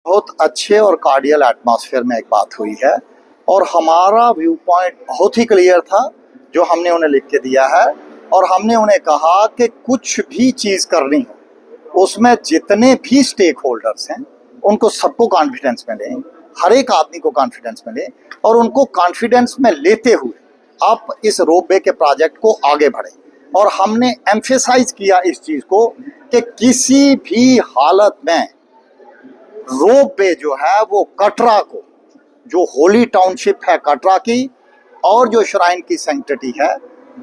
बहुत अच्छे और कार्डियल एटमॉस्फेयर में एक बात हुई है और हमारा व्यू पॉइंट बहुत ही क्लियर था जो हमने उन्हें लिख के दिया है। और हमने उन्हें कहा कि कुछ भी चीज़ करनी हो उसमें जितने भी स्टेक होल्डर्स हैं उनको सबको कॉन्फिडेंस में लें, हर एक आदमी को कॉन्फिडेंस में लें और उनको कॉन्फिडेंस में लेते हुए आप इस रोपवे के प्रोजेक्ट को आगे बढ़ें। और हमने एम्फेसाइज किया इस चीज़ को कि किसी भी हालत में रोपवे जो है वो कटरा को, जो होली टाउनशिप है कटरा की और जो श्राइन की सैंक्टिटी है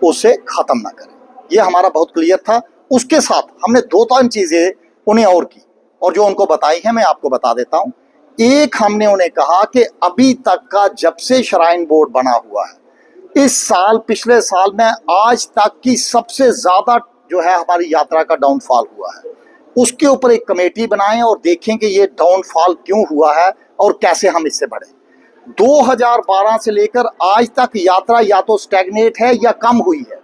उसे खत्म ना करें। ये हमारा बहुत क्लियर था। उसके साथ हमने दो तीन चीजें उन्हें और की और जो उनको बताई है मैं आपको बता देता हूं। एक, हमने उन्हें कहा कि अभी तक का जब से श्राइन बोर्ड बना हुआ है इस साल, पिछले साल में आज तक की सबसे ज्यादा जो है हमारी यात्रा का डाउनफॉल हुआ है। उसके ऊपर एक कमेटी बनाएं और देखें कि ये डाउनफॉल क्यों हुआ है और कैसे हम इससे बढ़े। 2012 से लेकर आज तक यात्रा या तो स्टैग्नेट है या कम हुई है।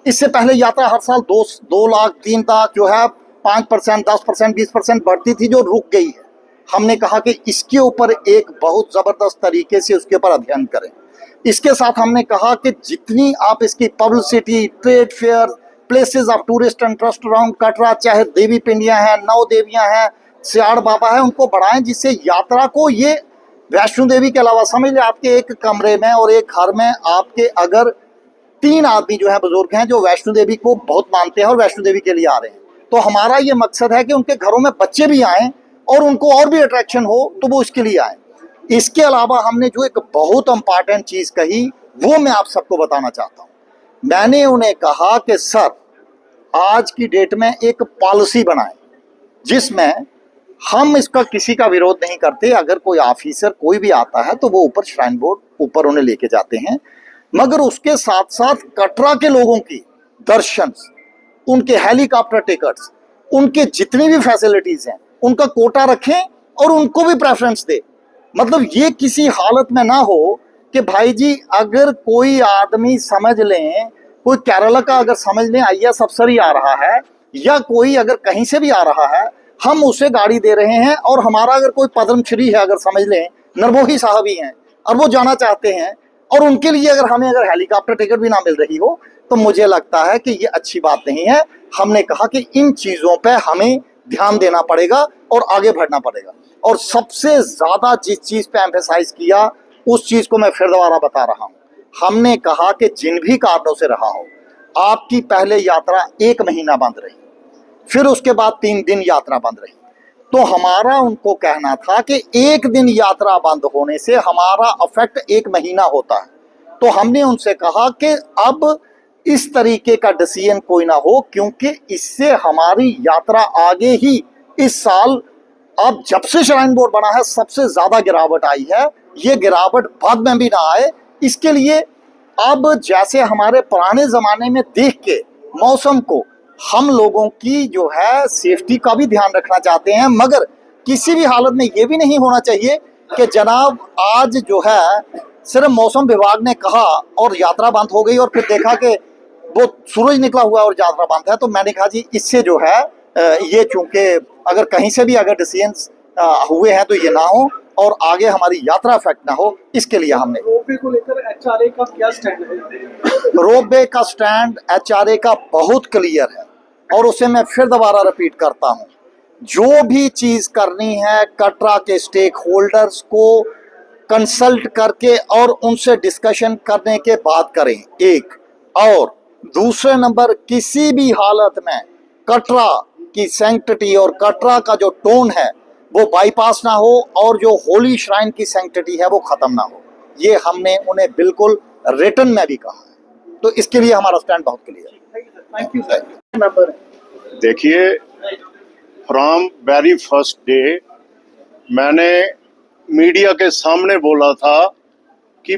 इससे पहले यात्रा हर साल 2 लाख 3 लाख जो है 5%, 10%, 20% बढ़ती थी जो रुक गई है। हमने कहा कि इसके ऊपर एक बहुत जबरदस्त तरीके से उसके ऊपर अध्ययन करें। इसके साथ हमने कहा कि जितनी आप इसकी publicity, trade fair, places of tourist interest around Katra, चाहे देवी पिंडियां हैं, 9 देवियां हैं, सियाड़ बाबा है, उनको बढ़ाएं जिससे यात्रा को, ये वैष्णो देवी के अलावा समझ लें आपके एक कमरे में और एक घर में आपके अगर 3 आदमी जो है बुजुर्ग हैं जो वैष्णो देवी को बहुत मानते हैं और वैष्णो देवी के लिए आ रहे हैं, तो हमारा ये मकसद है कि उनके घरों में बच्चे भी आएँ और उनको और भी अट्रैक्शन हो तो वो इसके लिए आए। इसके अलावा हमने जो एक बहुत इंपॉर्टेंट चीज कही वो मैं आप सबको बताना चाहता हूँ। मैंने उन्हें कहा कि सर, आज की डेट में एक पॉलिसी बनाएं जिसमें हम इसका किसी का विरोध नहीं करते। अगर कोई ऑफिसर कोई भी आता है तो वो ऊपर श्राइन बोर्ड ऊपर उन्हें लेके जाते हैं, मगर उसके साथ साथ कटरा के लोगों की दर्शन, उनके हेलीकॉप्टर टिकट्स, उनके जितनी भी फैसिलिटीज हैं उनका कोटा रखें और उनको भी प्रेफरेंस दे। मतलब ये किसी हालत में ना हो कि भाई जी अगर कोई आदमी समझ लें, कोई केरला का अगर समझ लें IAS अफसर ही आ रहा है या कोई अगर कहीं से भी आ रहा है, हम उसे गाड़ी दे रहे हैं और हमारा अगर कोई पद्मश्री है, अगर समझ लें नरमोही साहब ही हैं और वो जाना चाहते हैं और उनके लिए अगर हमें अगर हेलीकॉप्टर टिकट भी ना मिल रही हो तो मुझे लगता है कि ये अच्छी बात नहीं है। हमने कहा कि इन चीज़ों पर हमें ध्यान देना पड़ेगा और आगे बढ़ना पड़ेगा। और सबसे ज्यादा जिस चीज पे एम्फेसाइज किया उस चीज को मैं फिर दोबारा बता रहा हूं। हमने कहा कि जिन भी कारणों से रहा हो, आपकी पहले यात्रा 1 महीना बंद रही, फिर उसके बाद 3 दिन यात्रा बंद रही, तो हमारा उनको कहना था कि 1 दिन यात्रा बंद होने से हमारा इफेक्ट 1 महीना होता है। तो हमने उनसे कहा कि अब इस तरीके का डिसीजन कोई ना हो, क्योंकि इससे हमारी यात्रा आगे ही इस साल, अब जब से श्राइन बोर्ड बना है सबसे ज्यादा गिरावट आई है। ये गिरावट बाद में भी ना आए, इसके लिए अब जैसे हमारे पुराने जमाने में देख के मौसम को हम लोगों की जो है सेफ्टी का भी ध्यान रखना चाहते हैं, मगर किसी भी हालत में ये भी नहीं होना चाहिए कि जनाब आज जो है सिर्फ मौसम विभाग ने कहा और यात्रा बंद हो गई और फिर देखा कि वो सूरज निकला हुआ और यात्रा बंद है। तो मैंने कहा जी इससे जो है ये चूंकि अगर कहीं से भी अगर डिसीजंस हुए हैं तो ये ना हो और आगे हमारी यात्रा इफेक्ट ना हो, इसके लिए हमने रोपवे को लेकर HRA का क्या स्टैंड है? रोपवे का स्टैंड HRA का बहुत क्लियर है और उसे मैं फिर दोबारा रिपीट करता हूं। जो भी चीज करनी है कटरा के स्टेक होल्डर्स को कंसल्ट करके और उनसे डिस्कशन करने के बाद करें, एक। और दूसरे नंबर, किसी भी हालत में कटरा की सैंक्टिटी और कटरा का जो टोन है वो बाईपास ना हो और जो होली श्राइन की सैंक्टिटी है वो खत्म ना हो। ये हमने उन्हें बिल्कुल रिटन में भी कहा है, तो इसके लिए हमारा स्टैंड बहुत क्लियर है। Thank you sir. देखिए, फ्रॉम वेरी फर्स्ट डे मैंने मीडिया के सामने बोला था कि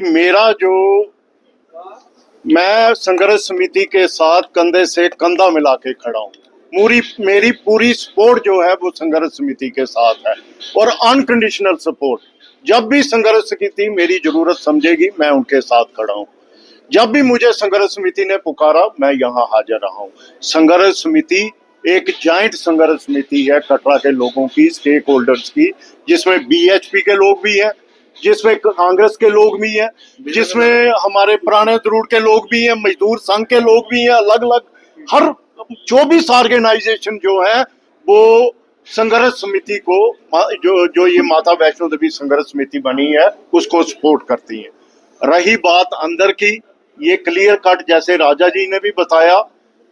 मैं संघर्ष समिति के साथ कंधे से कंधा मिला के खड़ा हूँ। मेरी पूरी सपोर्ट जो है वो संघर्ष समिति के साथ है और अनकंडीशनल सपोर्ट। जब भी संघर्ष समिति मेरी जरूरत समझेगी मैं उनके साथ खड़ा हूँ। जब भी मुझे संघर्ष समिति ने पुकारा मैं यहाँ हाजिर रहा हूँ। संघर्ष समिति एक जॉइंट संघर्ष समिति है कटरा के लोगों की, स्टेक होल्डर्स की, जिसमें बीएचपी के लोग भी हैं, जिसमें कांग्रेस के लोग भी हैं, जिसमें हमारे पुराने द्रुड़ के लोग भी हैं, मजदूर संघ के लोग भी हैं, अलग अलग हर 24 ऑर्गेनाइजेशन जो है वो संघर्ष समिति को जो ये माता वैष्णो देवी संघर्ष समिति बनी है उसको सपोर्ट करती है। रही बात अंदर की, ये क्लियर कट जैसे राजा जी ने भी बताया,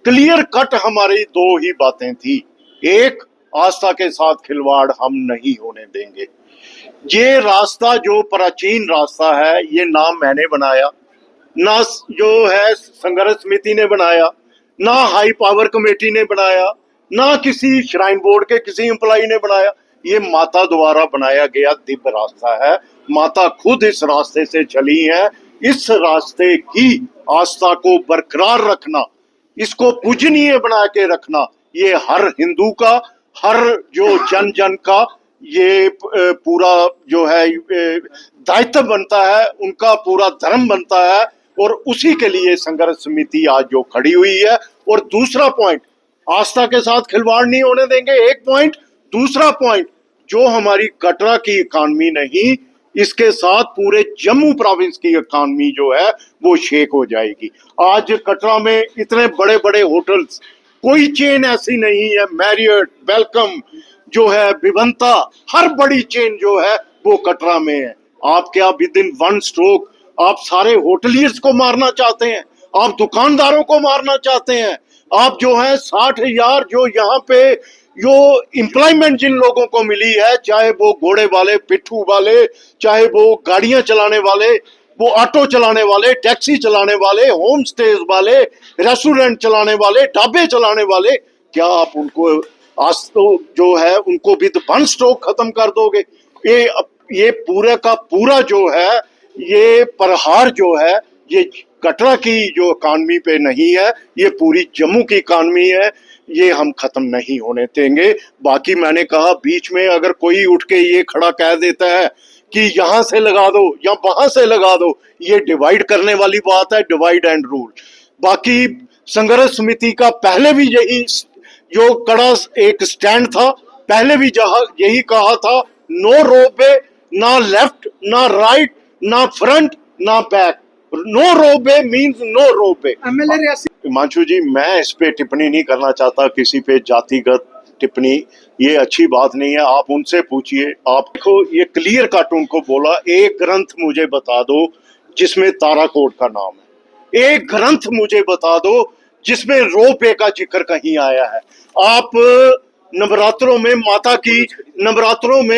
क्लियर कट हमारी दो ही बातें थी। एक, आस्था के साथ खिलवाड़ हम नहीं होने देंगे। ये रास्ता जो प्राचीन रास्ता है, ये नाम मैंने बनाया ना, जो है संघर्ष समिति ने बनाया ना, हाई पावर कमेटी ने बनाया ना, किसी श्राइन बोर्ड के किसी एम्प्लॉई ने बनाया। ये माता द्वारा बनाया गया दिव्य रास्ता है। माता खुद इस रास्ते से चली है। इस रास्ते की आस्था को बरकरार रखना, इसको पूजनीय बना के रखना, ये हर हिंदू का, हर जो जन जन का ये पूरा जो है दायित्व बनता है, उनका पूरा धर्म बनता है। और उसी के लिए संघर्ष समिति आज जो खड़ी हुई है। और दूसरा पॉइंट, आस्था के साथ खिलवाड़ नहीं होने देंगे, एक पॉइंट। दूसरा पॉइंट, जो हमारी कटरा की इकॉनमी नहीं, इसके साथ पूरे जम्मू प्रोविंस की इकॉनमी जो है वो शेक हो जाएगी। आज कटरा में इतने बड़े बड़े होटल्स, कोई चेन ऐसी नहीं है, मैरियट, वेलकम जो है, विभंता, हर बड़ी चेन जो है वो कटरा में है। आप क्या विद इन वन स्ट्रोक आप सारे होटलियर्स को मारना चाहते हैं? आप दुकानदारों को मारना चाहते हैं? आप जो है 60,000 जो यहाँ पे जो एम्प्लॉयमेंट जिन लोगों को मिली है, चाहे वो घोड़े वाले, पिट्ठू वाले, चाहे वो गाड़ियां चलाने वाले, वो ऑटो चलाने वाले, टैक्सी चलाने वाले, होम स्टेज वाले, रेस्टोरेंट चलाने वाले, ढाबे चलाने वाले, क्या आप उनको आज तो जो है उनको विद वन स्ट्रोक खत्म कर दोगे? ये पूरा का पूरा जो है ये प्रहार जो है ये कटरा की जो इकॉनमी पे नहीं है, ये पूरी जम्मू की इकॉनमी है, ये हम खत्म नहीं होने देंगे। बाकी मैंने कहा बीच में अगर कोई उठ के ये खड़ा कह देता है कि यहाँ से लगा दो या वहां से लगा दो, ये डिवाइड करने वाली बात है, डिवाइड एंड रूल। बाकी संघर्ष समिति का पहले भी यही जो कड़ा एक स्टैंड था, पहले भी यही कहा था, नो रोपवे, ना लेफ्ट ना राइट ना फ्रंट ना back, no ropeway means no ropeway. MLA Reasi Himanshu ji, मैं इस पे टिप्पणी नहीं करना चाहता, किसी पे जातिगत टिप्पणी, ये अच्छी बात नहीं है, आप उनसे पूछिए। आप देखो ये क्लियर कट उनको बोला, एक ग्रंथ मुझे बता दो जिसमें ताराकोट का नाम है, एक ग्रंथ मुझे बता दो जिसमें रोपवे का जिक्र कहीं आया है। आप नवरात्रों में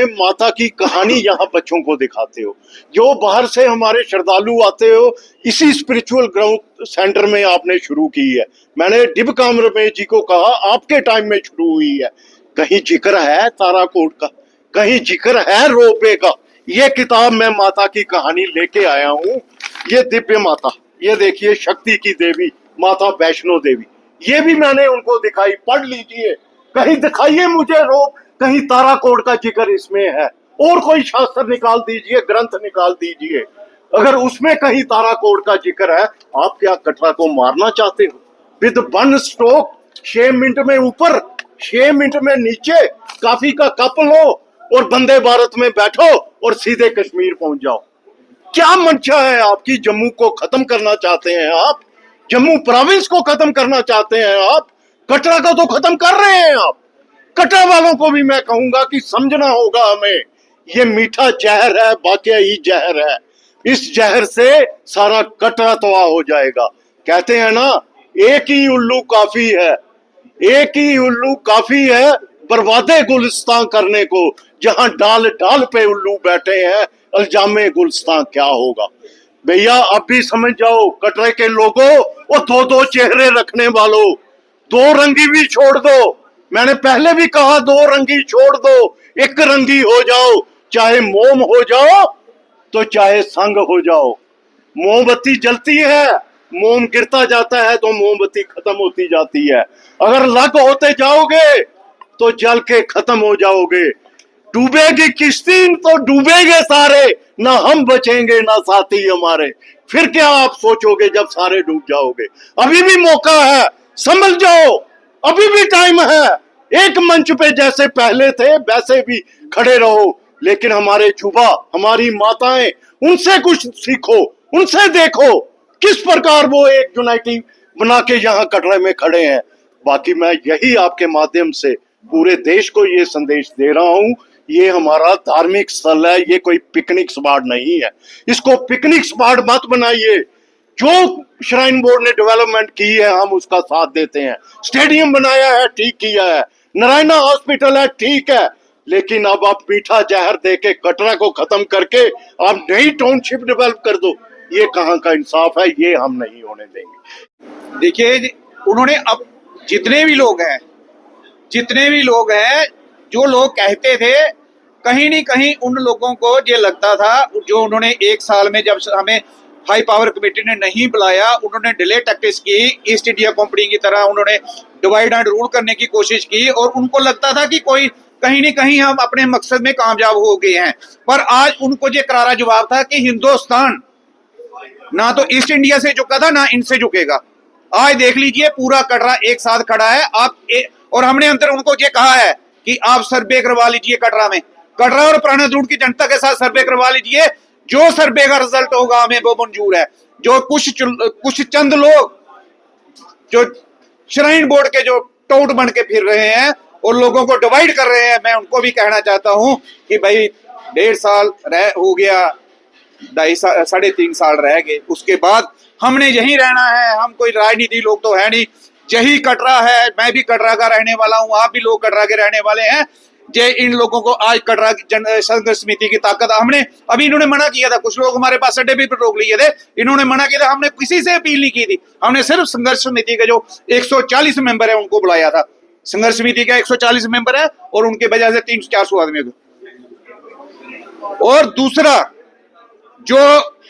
माता की कहानी यहाँ बच्चों को दिखाते हो, जो बाहर से हमारे श्रद्धालु आते हो, इसी स्पिरिचुअल ग्राउंड सेंटर में आपने शुरू की है। मैंने डिब काम रमेश जी को कहा आपके टाइम में शुरू हुई है, कहीं जिक्र है ताराकोट का, कहीं जिक्र है रोपवे का? ये किताब मैं माता की कहानी लेके आया हूँ, ये दिव्य माता, ये देखिए शक्ति की देवी माता वैष्णो देवी, ये भी मैंने उनको दिखाई, पढ़ लीजिए, कहीं दिखाइए मुझे रोप, कहीं ताराकोट का जिक्र इसमें है, और कोई शास्त्र निकाल दीजिए, ग्रंथ निकाल दीजिए, अगर उसमें कहीं ताराकोट का जिक्र है। आप क्या कटरा को मारना चाहते हो? विद वन स्ट्रोक, 6 मिनट में ऊपर 6 मिनट में नीचे, कॉफी का कप लो और वंदे भारत में बैठो और सीधे कश्मीर पहुंच जाओ। क्या मंशा है आपकी? जम्मू को खत्म करना चाहते हैं आप, जम्मू प्रोविंस को खत्म करना चाहते हैं आप, कटरा को तो खत्म कर रहे हैं आप। कटरा वालों को भी मैं कहूंगा कि समझना होगा हमें, ये मीठा जहर है, वाकई ही जहर है, इस जहर से सारा कटरा तबाह हो जाएगा। कहते हैं ना, एक ही उल्लू काफी है, एक ही उल्लू काफी है बर्बादे गुलिस्तान करने को, जहां डाल डाल पे उल्लू बैठे हैं, अल्जामे गुलिस्तान क्या होगा? भैया अब भी समझ जाओ कटरे के लोगों, और दो दो चेहरे रखने वालों, दो रंगी भी छोड़ दो। मैंने पहले भी कहा दो रंगी छोड़ दो, एक रंगी हो जाओ, चाहे मोम हो जाओ तो चाहे संग हो जाओ। मोमबत्ती जलती है, मोम गिरता जाता है तो मोमबत्ती खत्म होती जाती है, अगर लग होते जाओगे तो जल के खत्म हो जाओगे। डूबेगी किश्ती तो डूबेंगे सारे, ना हम बचेंगे ना साथी हमारे। फिर क्या आप सोचोगे जब सारे डूब जाओगे? अभी भी मौका है, संभल जाओ, अभी भी टाइम है, एक मंच पे जैसे पहले थे वैसे भी खड़े रहो, लेकिन हमारे युवा, हमारी माताएं, उनसे कुछ सीखो, उनसे देखो किस प्रकार वो एक यूनाइटी बना के यहाँ कटरे में खड़े हैं। बाकी मैं यही आपके माध्यम से पूरे देश को ये संदेश दे रहा हूं, ये हमारा धार्मिक स्थल है, ये कोई पिकनिक स्पॉट नहीं है। इसको पिकनिक स्पॉट मत बनाइए। जो श्राइन बोर्ड ने डेवलपमेंट की है हम उसका साथ देते हैं। स्टेडियम बनाया है, ठीक किया है, नारायणा हॉस्पिटल है, ठीक है, लेकिन अब आप मीठा जहर देके कटरा को खत्म करके आप नई टाउनशिप डेवलप कर दो, ये कहाँ का इंसाफ है? ये हम नहीं होने देंगे। देखिए, उन्होंने अब जितने भी लोग हैं, जो लोग कहते थे, कहीं नहीं कहीं उन लोगों को ये लगता था, जो उन्होंने एक साल में जब हमें हाई पावर कमेटी ने नहीं बुलाया, उन्होंने डिले टैक्टिक्स की, ईस्ट इंडिया कंपनी की तरह उन्होंने डिवाइड एंड रूल करने की कोशिश की, और उनको लगता था कि कोई कहीं नहीं कहीं हम अपने मकसद में कामयाब हो गए हैं। पर आज उनको ये करारा जवाब था कि हिंदुस्तान ना तो ईस्ट इंडिया से झुका था, ना इनसे झुकेगा। आज देख लीजिए, पूरा कटरा एक साथ खड़ा है। और हमने अंदर उनको ये कहा है कि आप सर्वे करवा लीजिए कटरा और पुराने दूर की जनता के साथ सर्वे करवा लीजिए। जो सर्वे का रिजल्ट होगा हमें वो मंजूर है। जो कुछ चंद लोग जो श्राइन बोर्ड के जो टोट बन के फिर रहे हैं और लोगों को डिवाइड कर रहे हैं, मैं उनको भी कहना चाहता हूं कि भाई 1.5 साल हो गया, 3.5 साल रह गए, उसके बाद हमने यहीं रहना है। हम कोई राजनीति लोग तो है नहीं, यही कटरा है। मैं भी कटरा का रहने वाला हूं, आप भी लोग कटरा के रहने वाले हैं। जे इन लोगों को आज कटरा संघर्ष समिति की ताकत, हमने अभी इन्होंने मना किया था, कुछ लोग हमारे पास अड्डे भी रोक लिए थे, इन्होंने मना किया था, हमने किसी से अपील नहीं की थी। हमने सिर्फ संघर्ष समिति के जो 140 मेंबर है उनको बुलाया था। संघर्ष समिति का 140 मेंबर है और उनके वजह से 300-400 आदमी को। और दूसरा जो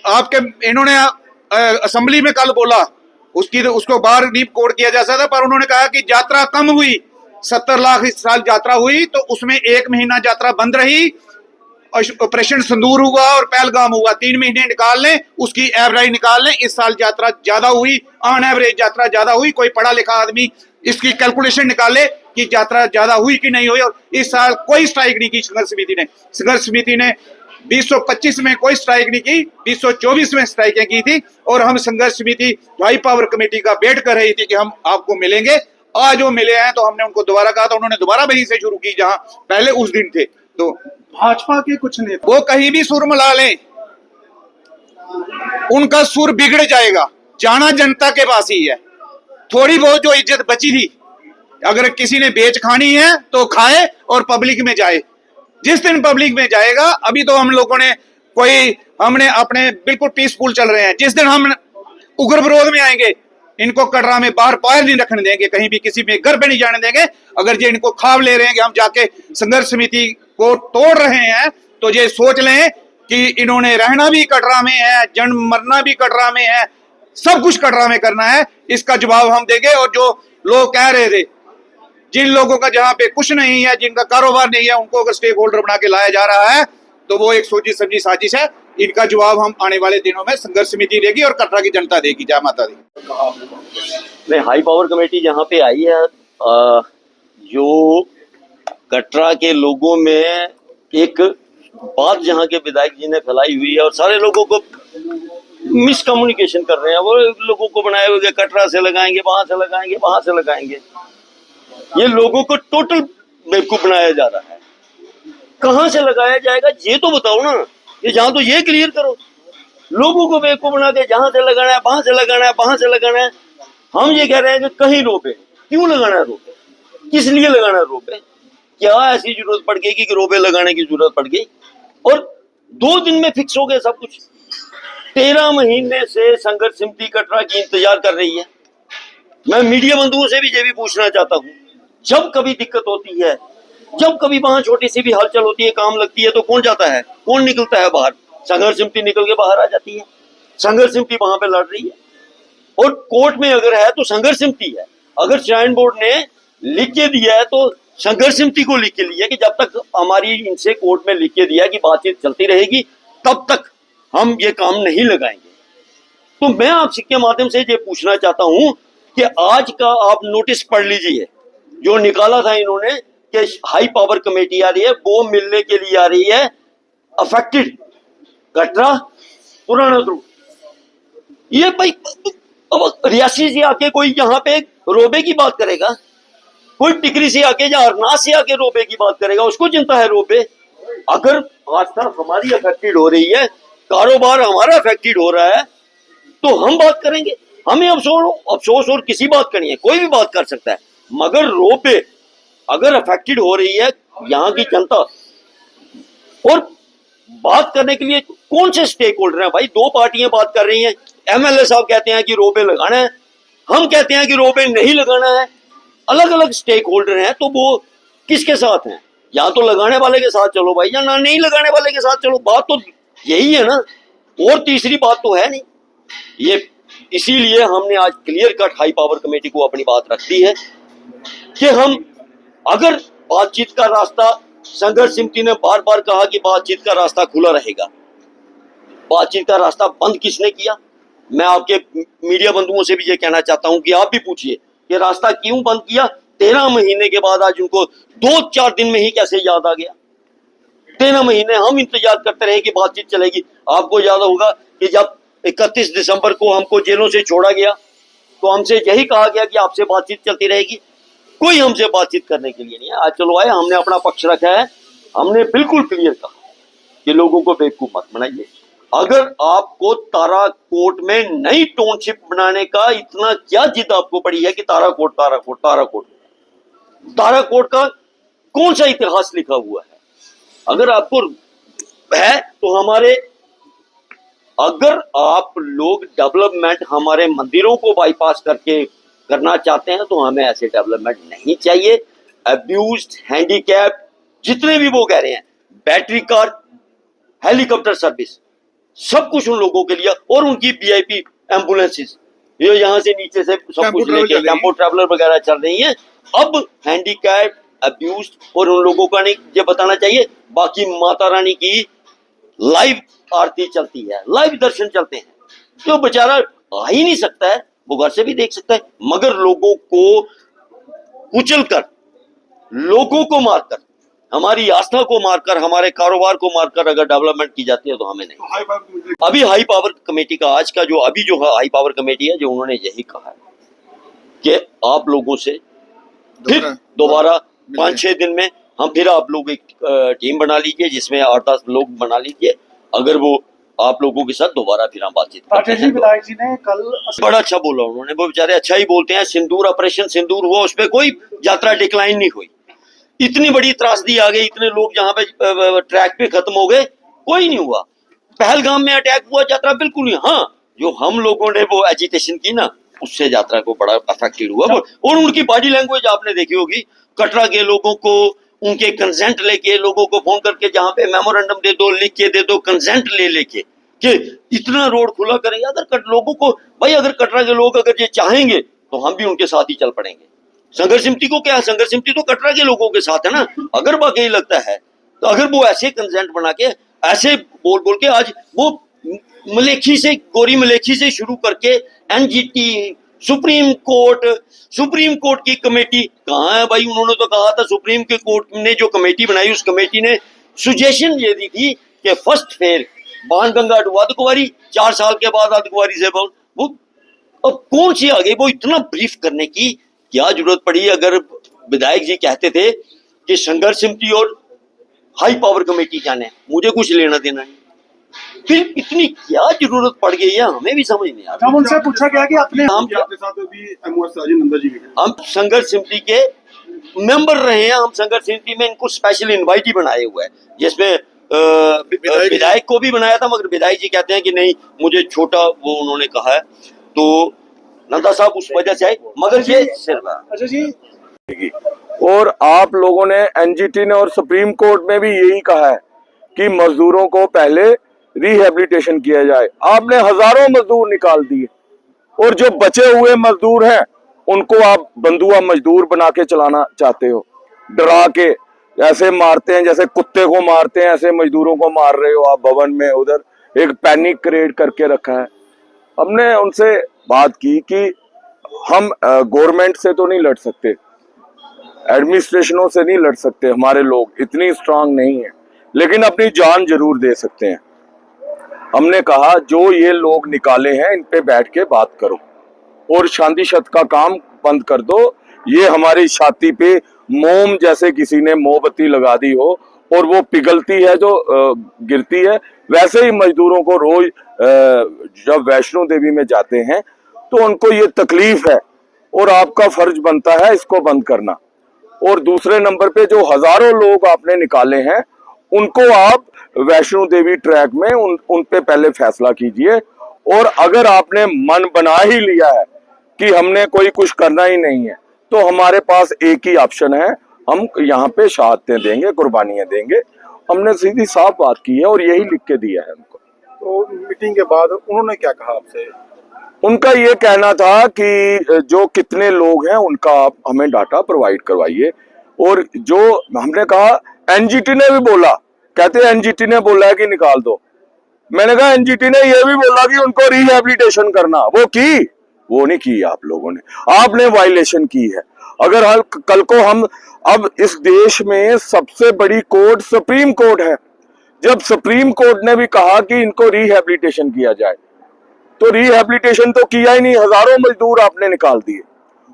आपके इन्होंने असेंबली में कल बोला, उसको बाहर नहीं कोड किया जा सकता, पर उन्होंने कहा कि यात्रा कम हुई, 70 लाख इस साल यात्रा हुई, तो उसमें 1 महीना यात्रा बंद रही, ऑपरेशन सिंदूर हुआ और पहलगाम हुआ, 3 महीने निकाल लें, उसकी एवरेज निकाल लें। इस साल यात्रा ज्यादा हुई, ऑन एवरेज यात्रा ज्यादा हुई। कोई पढ़ा लिखा आदमी इसकी कैलकुलेशन निकाले कि यात्रा ज्यादा हुई कि नहीं हुई। और इस साल कोई स्ट्राइक नहीं की संघर्ष समिति ने। संघर्ष समिति ने 2025 में कोई स्ट्राइक नहीं की, 2024 में स्ट्राइकें की थी। और हम संघर्ष समिति हाई पावर कमेटी का वेट कर रही थी कि हम आपको मिलेंगे। आज वो मिले हैं, तो हमने उनको दोबारा कहा, तो उन्होंने दोबारा वहीं से शुरू की जहां पहले उस दिन थे। तो भाजपा के कुछ नेता वो कहीं भी सुर मिला लें, उनका सुर बिगड़ जाएगा। जाना जनता के पास ही है। थोड़ी बहुत जो इज्जत बची थी, अगर किसी ने बेच खानी है तो खाए और पब्लिक में जाए। जिस दिन पब्लिक में जाएगा, अभी तो हम लोगों ने हमने अपने बिल्कुल पीसफुल चल रहे हैं। जिस दिन हम उग्र विरोध में आएंगे, इनको कटरा में बाहर पैर नहीं रखने देंगे, कहीं भी किसी में घर पे नहीं जाने देंगे। अगर ये इनको ख्वाब ले रहे हैं कि हम जाके संघर्ष समिति को तोड़ रहे हैं, तो ये सोच लें कि इन्होंने रहना भी कटरा में है, जन्म मरना भी कटरा में है, सब कुछ कटरा में करना है। इसका जवाब हम देंगे। और जो लोग कह रहे थे, जिन लोगों का जहां पे कुछ नहीं है, जिनका कारोबार नहीं है, उनको अगर स्टेक होल्डर बना के लाया जा रहा है, तो वो एक सोची समझी साजिश है। इनका जवाब हम आने वाले दिनों में संघर्ष समिति देगी और कटरा की जनता देगी। जय माता दी। नहीं, हाई पावर कमेटी जहाँ पे आई है, जो कटरा के लोगों में एक बात जहाँ के विधायक जी ने फैलाई हुई है और सारे लोगों को मिसकम्युनिकेशन कर रहे हैं, वो लोगों को बनाए हुए कटरा से लगाएंगे, वहां से लगाएंगे, वहां से लगाएंगे। ये लोगों को टोटल बेवकूफ बनाया जा रहा है। कहाँ से लगाया जाएगा ये तो बताओ ना। ये जहाँ तो ये क्लियर करो। लोगों को बेवकूफ बना के जहां से लगाना है, वहां से लगाना है, वहां से लगाना है। हम ये कह रहे हैं कि कहीं रोपे, क्यों लगाना है रोपे, किस लिए लगाना है रोपे, क्या ऐसी जरूरत पड़ गई कि रोपे लगाने की जरूरत पड़ गई। और 2 दिन में फिक्स हो गया सब कुछ। 13 महीने से संघर्ष समिति कटरा की इंतजार कर रही है। मैं मीडिया बंधुओं से भी ये भी पूछना चाहता हूँ, जब कभी दिक्कत होती है, जब कभी वहां छोटी सी भी हलचल होती है, काम लगती है, तो कौन जाता है, कौन निकलता है बाहर? संघर्ष समिति निकल के बाहर आ जाती है। संघर्ष समिति वहां पे लड़ रही है। और कोर्ट में अगर है तो संघर्ष समिति है। अगर श्राइन बोर्ड ने लिख के दिया है तो संघर्ष समिति को लिख के लिया कि जब तक हमारी इनसे कोर्ट में लिख के दिया कि बातचीत चलती रहेगी, तब तक हम ये काम नहीं लगाएंगे। तो मैं आपके माध्यम से ये पूछना चाहता हूं कि आज का आप नोटिस पढ़ लीजिए। जो निकाला था इन्होंने कि हाई पावर कमेटी आ रही है, वो मिलने के लिए आ रही है अफेक्टेड कटरा पुराना ग्रुप। ये भाई अब रियासी से आके कोई यहाँ पे रोबे की बात करेगा, कोई टिकरी से आके या अरनास से आके रोबे की बात करेगा, उसको चिंता है रोबे। अगर आस्था हमारी अफेक्टेड हो रही है, कारोबार हमारा अफेक्टेड हो रहा है, तो हम बात करेंगे। हमें अफसोस और किसी बात करनी है, कोई भी बात कर सकता है, मगर रोबे अगर अफेक्टेड हो रही है यहाँ की जनता, और बात करने के लिए कौन से स्टेक होल्डर हैं भाई? दो पार्टियां बात कर रही हैं। एमएलए साहब कहते हैं कि रोबे लगाना है, हम कहते हैं कि रोबे नहीं लगाना है। अलग अलग स्टेक होल्डर हैं, तो वो किसके साथ हैं? या तो लगाने वाले के साथ चलो भाई, या ना नहीं लगाने वाले के साथ चलो। बात तो यही है ना, और तीसरी बात तो है नहीं ये। इसीलिए हमने आज clear cut high power committee को अपनी बात रख दी है कि हम अगर बातचीत का रास्ता, संघर्ष समिति ने बार बार कहा कि बातचीत का रास्ता खुला रहेगा, बातचीत का रास्ता बंद किसने किया? मैं आपके मीडिया बंधुओं से भी ये कहना चाहता हूं कि आप भी पूछिए कि रास्ता क्यों बंद किया। 13 महीने के बाद आज उनको 2-4 दिन में ही कैसे याद आ गया? 13 महीने हम इंतजार करते रहे कि बातचीत चलेगी। आपको याद होगा कि जब 31 दिसंबर को हमको जेलों से छोड़ा गया, तो हमसे यही कहा गया कि आपसे बातचीत चलती रहेगी। कोई हमसे बातचीत करने के लिए नहीं है। आज चलो आए, हमने अपना पक्ष रखा है, हमने बिल्कुल क्लियर कहा कि लोगों को बेवकूफ मत बनाइए। अगर आपको ताराकोट में नई टाउनशिप बनाने का इतना क्या जिद आपको पड़ी है कि ताराकोट का कौन सा इतिहास लिखा हुआ है? अगर आपको है तो हमारे, अगर आप लोग डेवलपमेंट हमारे मंदिरों को बाईपास करके करना चाहते हैं, तो हमें ऐसे डेवलपमेंट नहीं चाहिए। अब्यूज्ड, हैंडीकैप, जितने भी वो कह रहे हैं, बैटरी कार, हेलीकॉप्टर सर्विस, सब कुछ उन लोगों के लिए, और उनकी वीआईपी एम्बुलेंसेस, ये यहाँ से नीचे से सब कुछ लेके टेम्पो ट्रैवलर वगैरह चल रही हैं। अब हैंडीकैप, अब्यूज्ड और उन लोगों का नहीं ये बताना चाहिए। बाकी माता रानी की लाइव आरती चलती है, लाइव दर्शन चलते हैं, जो बेचारा आ ही नहीं सकता है, वो घर से भी देख सकता है। मगर लोगों को कुचलकर, लोगों को मारकर, हमारी आस्था को मारकर, हमारे कारोबार को मारकर अगर डेवलपमेंट की जाती है तो हमें नहीं। अभी हाई पावर कमेटी का आज का जो हाई पावर कमेटी है, जो उन्होंने यही कहा है कि आप लोगों से फिर दोबारा 5-6 दिन में हम फिर, आप लोग एक टीम बना लीजिए जिसमें 8-10 लोग बना लीजिए। अगर वो आप लोगों के साथ दोबारा फिर हम बातचीत करते हैं। विधायक जी ने कल बड़ा अच्छा बोला उन्होंने, वो बेचारे अच्छा ही बोलते हैं। सिंदूर, ऑपरेशन सिंदूर हुआ, उसमें कोई यात्रा डिक्लाइन नहीं हुई। इतनी बड़ी त्रासदी आ गई, इतने लोग जहां पे ट्रैक पे खत्म हो गए, कोई नहीं हुआ। पहलगाम में अटैक हुआ, यात्रा बिल्कुल नहीं। हाँ, जो हम लोगों ने वो एजिटेशन की ना, उससे यात्रा को बड़ा अफेक्टेड हुआ। और उनकी बॉडी लैंग्वेज आपने देखी होगी। कटरा के लोगों को उनके कंसेंट लेके, लोगों को फोन करके जहां पे मेमोरेंडम दे दो, लिख के दे दो, कंसेंट लेके कि इतना रोड खुला करेंगे। अगर लोगों को भाई, अगर कटरा के लोग अगर ये चाहेंगे तो हम भी उनके साथ ही चल पड़ेंगे। संघर्ष समिति को क्या है? संघर्ष समिति तो कटरा के लोगों के साथ है ना। अगर वाकई लगता है तो अगर वो ऐसे कंसेंट बना के, ऐसे बोल के, आज वो मलेखी से, गोरी मलेखी से शुरू करके एनजीटी, सुप्रीम कोर्ट की कमेटी कहाँ है भाई? उन्होंने तो कहा था, सुप्रीम के कोर्ट ने जो कमेटी बनाई, उस कमेटी ने सुजेशन ये दी थी कि first fair Banganga to Ardhkuwari, 4 साल के बाद अर्धकुंवारी से वो अब कौन सी आ गई? वो इतना ब्रीफ करने की क्या जरूरत पड़ी? अगर विधायक जी कहते थे कि संघर्ष समिति और हाई पावर कमेटी जाने, मुझे कुछ लेना देना नहीं, फिर इतनी क्या जरूरत पड़ गई है, हमें भी समझ नहीं आता। हम उनसे पूछा गया कि अपने आपके साथ भी नंदा जी, हम संघर्ष समिति के मेंबर रहे हैं, हम संघर्ष समिति में इनको स्पेशल इनवाइट ही बनाए हुए हैं, जिसमें विधायक को भी बनाया था, मगर विधायक जी कहते हैं कि नहीं, मुझे छोटा वो उन्होंने कहा है, तो नंदा साहब उस वजह से आए। मगर ये सिर्फ अच्छा जी, और आप लोगों ने, एनजीटी ने और सुप्रीम कोर्ट में भी यही कहा है कि मजदूरों को पहले रिहेबिलिटेशन किया जाए। आपने हजारों मजदूर निकाल दिए, और जो बचे हुए मजदूर हैं उनको आप बंधुआ मजदूर बना के चलाना चाहते हो। डरा के ऐसे मारते हैं, जैसे कुत्ते को मारते हैं, ऐसे मजदूरों को मार रहे हो आप भवन में। उधर एक पैनिक क्रिएट करके रखा है। हमने उनसे बात की कि हम गवर्नमेंट से तो नहीं लड़ सकते, एडमिनिस्ट्रेशनों से नहीं लड़ सकते, हमारे लोग इतनी स्ट्रांग नहीं है, लेकिन अपनी जान जरूर दे सकते हैं। हमने कहा जो ये लोग निकाले हैं इन पे बैठ के बात करो और शांति शत का काम बंद कर दो। ये हमारी छाती पे मोम जैसे किसी ने मोमबत्ती लगा दी हो और वो पिघलती है जो गिरती है, वैसे ही मजदूरों को रोज जब वैष्णो देवी में जाते हैं तो उनको ये तकलीफ है और आपका फर्ज बनता है इसको बंद करना। और दूसरे नंबर पे जो हजारों लोग आपने निकाले हैं उनको आप वैष्णो देवी ट्रैक में उन पे पहले फैसला कीजिए। और अगर आपने मन बना ही लिया है कि हमने कोई कुछ करना ही नहीं है तो हमारे पास एक ही ऑप्शन है, हम यहाँ पे शहादतें देंगे, कुर्बानियां देंगे। हमने सीधी साफ बात की है और यही लिख के दिया है उनको। तो मीटिंग के बाद उन्होंने क्या कहा आपसे? उनका ये कहना था कि जो कितने लोग हैं उनका आप हमें डाटा प्रोवाइड करवाइए। और जो हमने कहा, एनजीटी ने भी बोला, कहते हैं एनजीटी ने बोला है कि निकाल दो। मैंने कहा एनजीटी ने ये भी बोला कि उनको रिहेबिलिटेशन करना, वो नहीं की आप लोगों ने, आपने वायलेशन की है। अगर कल को हम, अब इस देश में सबसे बड़ी कोर्ट सुप्रीम कोर्ट है, जब सुप्रीम कोर्ट ने भी कहा कि इनको रिहेबिलिटेशन किया जाए तो रिहेबिलिटेशन तो किया ही नहीं, हजारों मजदूर आपने निकाल दिए।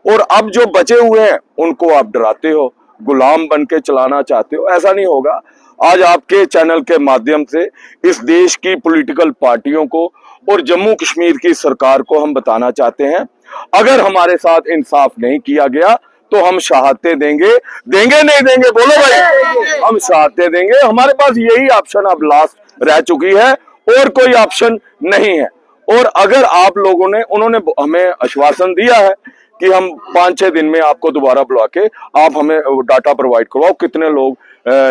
और अब जो बचे हुए हैं उनको आप डराते हो, गुलाम बन के चलाना चाहते हो। ऐसा नहीं होगा। आज आपके चैनल के माध्यम से इस देश की पॉलिटिकल पार्टियों को और जम्मू कश्मीर की सरकार को हम बताना चाहते हैं, अगर हमारे साथ इंसाफ नहीं किया गया तो हम शहादतें देंगे। नहीं देंगे बोलो भाई, हम शहादतें देंगे। हमारे पास यही ऑप्शन अब लास्ट रह चुकी है और कोई ऑप्शन नहीं है। और अगर आप लोगों ने, उन्होंने हमें आश्वासन दिया है कि हम 5-6 दिन में आपको दोबारा बुला के आप हमें डाटा प्रोवाइड करवाओ, कितने लोग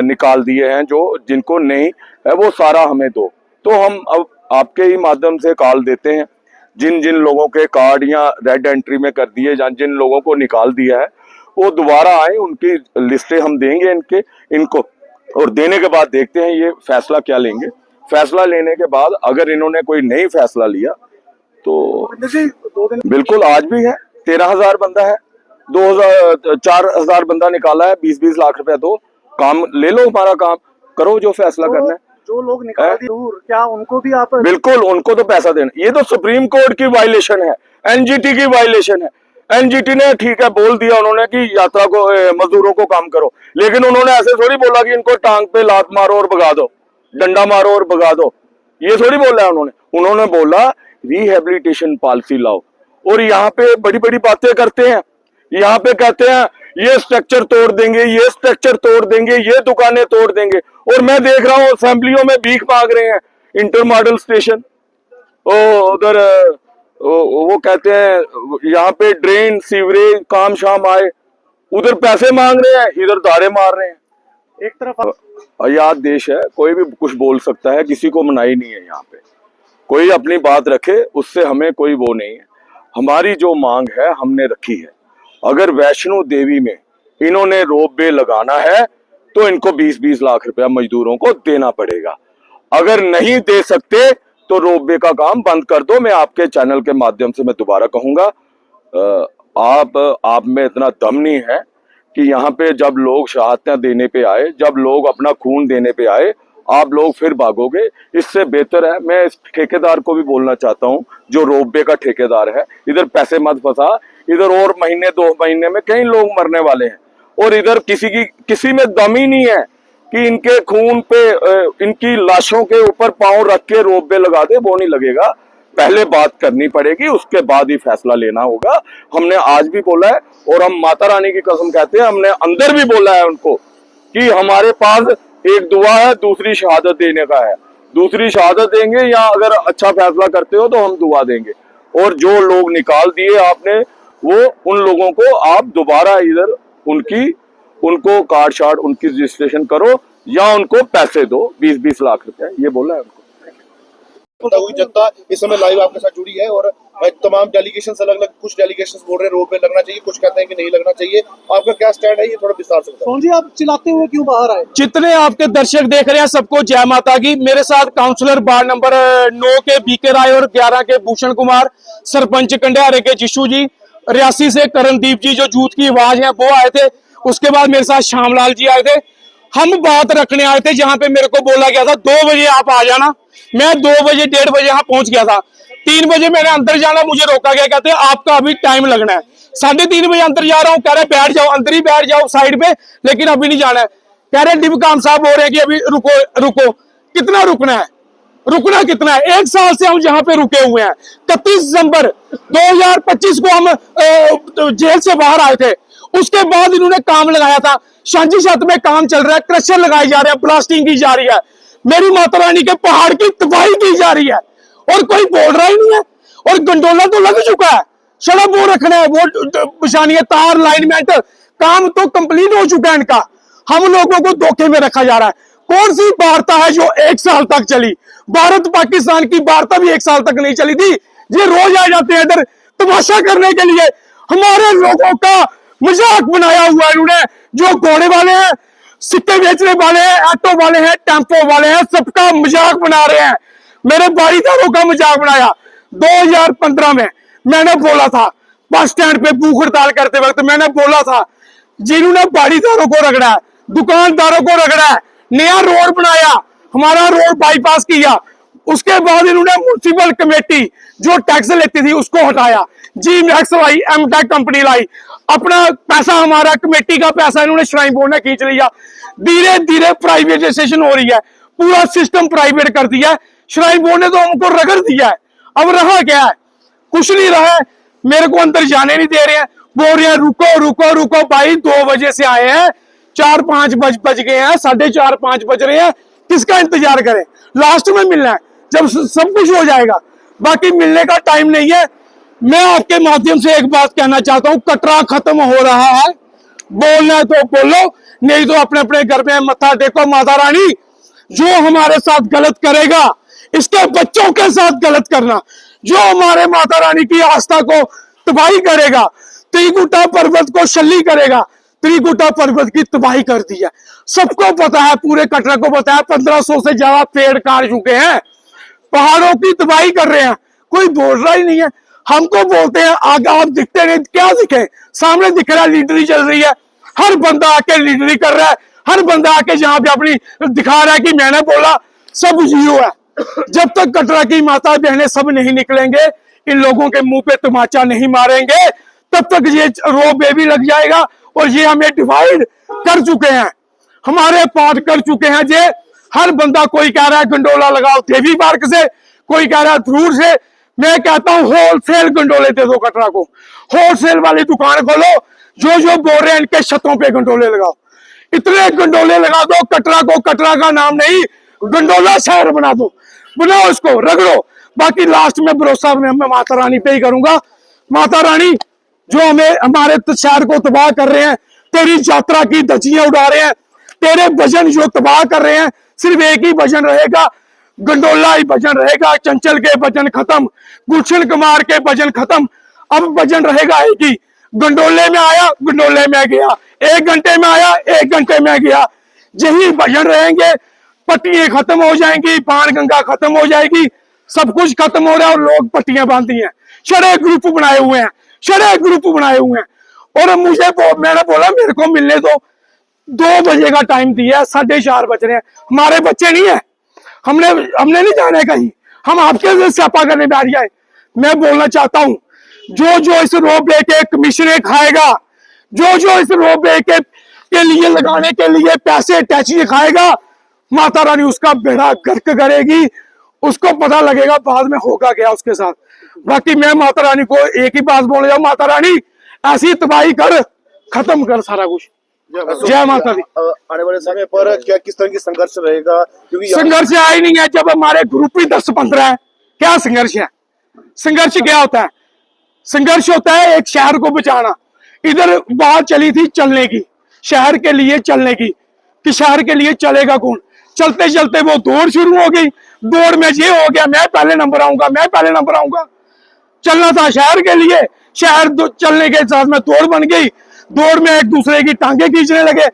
निकाल दिए हैं, जो जिनको नहीं है वो सारा हमें दो। तो हम अब आपके ही माध्यम से कॉल देते हैं, जिन जिन लोगों के कार्ड या रेड एंट्री में कर दिए, जिन लोगों को निकाल दिया है वो दोबारा आए, उनकी लिस्टें हम देंगे इनको। और देने के बाद देखते हैं ये फैसला क्या लेंगे। फैसला लेने के बाद अगर इन्होंने कोई नई फैसला लिया तो बिल्कुल, आज भी है 13,000 बंदा है, 4,000 बंदा निकाला है, 20-20 लाख रुपया दो, काम ले लो, हमारा काम करो, जो फैसला करना है। जो लोग निकाल दिए क्या उनको भी आप? बिल्कुल, उनको तो पैसा देना। ये तो सुप्रीम कोर्ट की वायलेशन है, एनजीटी की वायलेशन है। एनजीटी ने ठीक है बोल दिया उन्होंने कि यात्रा को, मजदूरों को काम करो, लेकिन उन्होंने ऐसे थोड़ी बोला कि इनको टांग पे लात मारो और भगा दो, डंडा मारो और भगा दो, ये थोड़ी बोला है उन्होंने बोला रिहेबिलिटेशन पॉलिसी लाओ। और यहाँ पे बड़ी बड़ी बातें करते हैं, यहाँ पे कहते हैं ये स्ट्रक्चर तोड़ देंगे, ये स्ट्रक्चर तोड़ देंगे, ये दुकानें तोड़ देंगे। और मैं देख रहा हूँ असेंबलियों में भीख मांग रहे हैं, इंटर मॉडल स्टेशन, उधर वो कहते हैं यहाँ पे ड्रेन सीवरेज काम शाम आए, उधर पैसे मांग रहे हैं, इधर दारे मार रहे हैं। एक तरफ आजाद देश है, कोई भी कुछ बोल सकता है, किसी को मनाही नहीं है। यहाँ पे कोई अपनी बात रखे, उससे हमें कोई वो नहीं है। हमारी जो मांग है हमने रखी है। अगर वैष्णो देवी में इन्होंने रोप वे लगाना है तो इनको 20-20 लाख रुपया मजदूरों को देना पड़ेगा। अगर नहीं दे सकते तो रोप वे का काम बंद कर दो। मैं आपके चैनल के माध्यम से मैं दोबारा कहूंगा, आप में इतना दम नहीं है कि यहाँ पे जब लोग शहादतें देने पे आए, जब लोग अपना खून देने पे आए, आप लोग फिर भागोगे। इससे बेहतर है, मैं इस ठेकेदार को भी बोलना चाहता हूँ जो रोपवे का ठेकेदार है, इधर पैसे मत फंसा, इधर और महीने 2 महीने में कई लोग मरने वाले हैं। और इधर किसी में दम ही नहीं है कि इनके खून पे, इनकी लाशों के ऊपर पांव रख के रोपवे लगा दे, वो नहीं लगेगा। पहले बात करनी पड़ेगी, उसके बाद ही फैसला लेना होगा। हमने आज भी बोला है और हम माता रानी की कसम कहते हैं, हमने अंदर भी बोला है उनको कि हमारे पास एक दुआ है, दूसरी शहादत देने का है। दूसरी शहादत देंगे या अगर अच्छा फैसला करते हो तो हम दुआ देंगे। और जो लोग निकाल दिए आपने, वो उन लोगों को आप दोबारा इधर उनको कार्ड शार्ड उनकी रजिस्ट्रेशन करो या उनको पैसे दो 20-20 लाख रुपए, ये बोला है उनको। हुई जनता इस समय लाइव आपके साथ जुड़ी है और तमाम डेलीगेशन अलग अलग, कुछ डेलीगेशन बोल रहे हैं रोड पे लगना चाहिए, कुछ कहते हैं कि नहीं लगना चाहिए। आपका क्या स्टैंड है, ये थोड़ा विस्तार से बताओ। सोन जी, आप चिल्लाते हुए क्यों बाहर आए? जितने आपके दर्शक देख रहे हैं सबको जय माता की। मेरे साथ काउंसलर वार्ड नंबर 9 के बीके राय और 11 के भूषण कुमार, सरपंच कंडियारे के जिशु जी, रियासी से करणदीप जी जो जूथ की आवाज है वो आए थे। उसके बाद मेरे साथ श्यामलाल जी आए थे, हम बात रखने आए थे जहां पे मेरे को बोला गया था 2 बजे आप आ जाना। मैं 2 बजे 1:30 बजे यहाँ पहुंच गया था। 3 बजे मैंने अंदर जाना, मुझे रोका गया, कहते आपका अभी टाइम लगना है। 3:30 बजे अंदर जा रहा हूँ, कह रहे बैठ जाओ, अंदर ही बैठ जाओ साइड पे, लेकिन अभी नहीं जाना है। कह रहे डिबकाम साहब हो रहे हैं कि अभी रुको रुको। कितना रुकना है, रुकना कितना है? 1 साल से हम जहां पे रुके हुए हैं। 31 दिसंबर 2025 को हम जेल से बाहर आए थे। उसके बाद इन्होंने काम लगाया था, सांझी छत में काम चल रहा है, क्रशर लगाए जा रहे हैं, ब्लास्टिंग की जा रही है, मेरी माता रानी के पहाड़ की तबाही की जा रही है और कोई बोल रहा ही नहीं है। और गंडोला तो लग चुका है, सड़क वो रखना है, वो बिछानी है, तार लाइनमेंट, काम तो कंप्लीट हो चुका है इनका। हम लोगों को धोखे में रखा जा रहा है। कौन सी वार्ता है जो 1 साल तक चली? भारत पाकिस्तान की वार्ता भी 1 साल तक नहीं चली थी। ये रोज आ जाते हैं इधर तमाशा करने के लिए। हमारे लोगों का मजाक बनाया हुआ है इन्होंने। जो घोड़े वाले हैं, सिक्के बेचने वाले हैं, ऑटो वाले हैं, टेम्पो वाले हैं, सबका मजाक बना रहे हैं। मेरे बाड़ीदारों का मजाक बनाया। 2015 में मैंने बोला था, बस स्टैंड पे भूख हड़ताल करते वक्त मैंने बोला था, जिन्होंने बाड़ीदारों को रगड़ा है, दुकानदारों को रगड़ा है, नया रोड बनाया, हमारा रोड बाईपास किया, उसके बाद इन्होंने म्युनिसिपल कमेटी जो टैक्स लेती थी उसको हटाया, जी मैक्स लाई, एमटेक कंपनी लाई, अपना पैसा, हमारा कमेटी का पैसा इन्होंने श्राइन बोर्ड ने खींच लिया। धीरे धीरे प्राइवेटाइजेशन हो रही है, पूरा सिस्टम प्राइवेट कर दिया है। श्राइन बोर्ड ने तो हमको रगड़ दिया है। अब रहा क्या है? कुछ नहीं रहा है। मेरे को अंदर जाने नहीं दे रहे हैं, बोल रहे हैं रुको रुको रुको। भाई 2 बजे से आए हैं, 4-5 बज गए हैं, 4:30-5 बज रहे हैं। किसका इंतजार करें? लास्ट में मिलना है जब सब कुछ हो जाएगा, बाकी मिलने का टाइम नहीं है। मैं आपके माध्यम से एक बात कहना चाहता हूं, कटरा खत्म हो रहा है। बोलना है तो बोलो, नहीं तो अपने अपने घर में मत्था टेको। माता रानी जो हमारे साथ गलत करेगा, इसके बच्चों के साथ गलत करना, जो हमारे माता रानी की आस्था को तबाही करेगा, त्रिकुटा पर्वत को शल्ली करेगा, त्रिकुटा पर्वत की तबाही कर दी है। सबको पता है, पूरे कटरा को पता है। 1500 से ज्यादा पेड़ काट चुके हैं, पहाड़ों की तबाही कर रहे हैं, कोई बोल रहा ही नहीं है। हमको बोलते हैं आगे आप दिखते नहीं, क्या दिखे? सामने दिख रहा है, लीडरी चल रही है, हर बंदा आके लीडरी कर रहा है, हर बंदा आके जहां पे अपनी दिखा रहा है कि मैंने बोला। सब जियो है। जब तक कटरा की माता बहनें सब नहीं निकलेंगे, इन लोगों के मुंह पे तमाचा नहीं मारेंगे, तब तक ये रो बेबी लग जाएगा। और ये हमें डिवाइड कर चुके हैं, हमारे पार्ट कर चुके हैं। जे हर बंदा, कोई कह रहा है गंडोला लगाओ देवी पार्क से, कोई कह रहा है धूर से। मैं कहता हूं होलसेल गंडोले दे दो कटरा को, होलसेल वाली दुकान खोलो। जो जो बोल रहे हैं इनके छतों पे गंडोले लगाओ, इतने गंडोले लगा दो कटरा को। कटरा का नाम नहीं, गंडोला शहर बना दो, बनाओ इसको, रगड़ो। बाकी लास्ट में भरोसा मैं माता रानी पे ही करूंगा। माता रानी जो हमें, हमारे शहर को तबाह कर रहे हैं, तेरी यात्रा की धज्जियां उड़ा रहे हैं, तेरे भजन जो तबाह कर रहे हैं, सिर्फ एक ही भजन रहेगा, गंडोला ही भजन रहेगा। चंचल के भजन खत्म, गुलशन कुमार के भजन खत्म, अब भजन रहेगा एक ही, गंडोले में आया, गंडोले में गया, 1 घंटे में आया, 1 घंटे में गया। यही भजन रहेंगे। पट्टियां खत्म हो जाएंगी, बाण गंगा खत्म हो जाएगी, सब कुछ खत्म हो रहा है और लोग पट्टियां बांधती हैं। छड़े ग्रुप बनाए हुए हैं, छड़े ग्रुप बनाए हुए हैं। और मुझे मैंने बोला मेरे को मिलने दो, 2 बजे का टाइम दिया, 4:30 बज रहे हैं। हमारे बच्चे नहीं है, हमने नहीं जाने कहीं, हम आपके स्यापा करने बैठ जाए। मैं बोलना चाहता हूं, जो जो इस रोपवे के कमीशन खाएगा, जो जो इस रोपवे के लिए लगाने के लिए पैसे टैक्सी खाएगा, माता रानी उसका बेड़ा गर्क करेगी। उसको पता लगेगा बाद में होगा क्या उसके साथ। बाकी मैं माता रानी को एक ही बात बोल रहा हूं, माता रानी ऐसी तबाही कर, खत्म कर सारा कुछ। जय माता दी। आने वाले समय पर क्या किस तरह की संघर्ष रहेगा? क्योंकि संघर्ष है ही नहीं है, जब हमारे ग्रुप ही 10-15 है, क्या संघर्ष है? संघर्ष क्या होता है? संघर्ष होता है एक शहर को बचाना। इधर बात चली थी चलने की, शहर के लिए चलने की, कि शहर के लिए चलेगा कौन? चलते चलते वो दौड़ शुरू हो गई। दौड़ में ये हो गया, मैं पहले नंबर आऊंगा, मैं पहले नंबर आऊंगा। चलना था शहर के लिए, शहर चलने के साथ में दौड़ बन गई। दौड़ में एक दूसरे की टांगे खींचने लगे,